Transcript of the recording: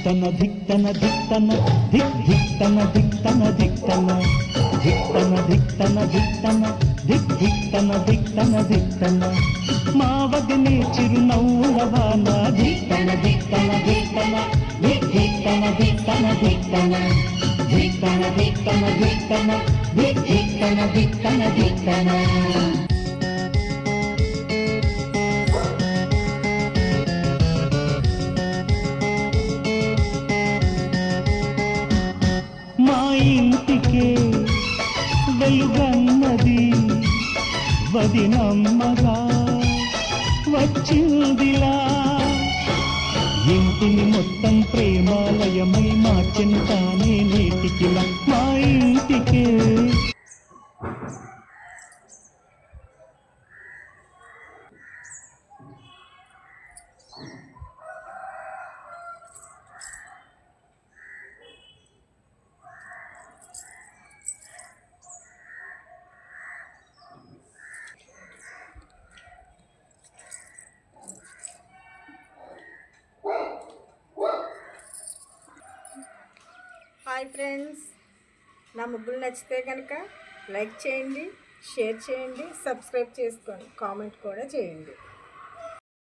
ధిక్తన ధిక్తన ధిక్తన ధిక్ ధిక్తన ధిక్తన ధిక్తన ధిక్తన ధిక్తన ధిక్తన ధిక్ ధిక్తన ధిక్తన ధిక్తన మా వదినే చిరునవ్వులవాన ధిక్తన ధిక్తన ధిక్తన ధిక్ ధిక్తన ధిక్తన ధిక్తన ధిక్తన ధిక్తన ధిక్తన ధిక్ ధిక్తన ధిక్తన ధిక్తన మా ఇంటికే వెలుగన్నది వదినమ్మగా వచ్చిందిలా ఇంటిని మొత్తం ప్రేమాలయమై మార్చెను తానే నేటికిలా మా ఇంటికే. హాయ్ ఫ్రెండ్స్, నా ముగ్గులు నచ్చితే కనుక లైక్ చేయండి, షేర్ చేయండి, సబ్స్క్రైబ్ చేసుకోండి, కామెంట్ కూడా చేయండి.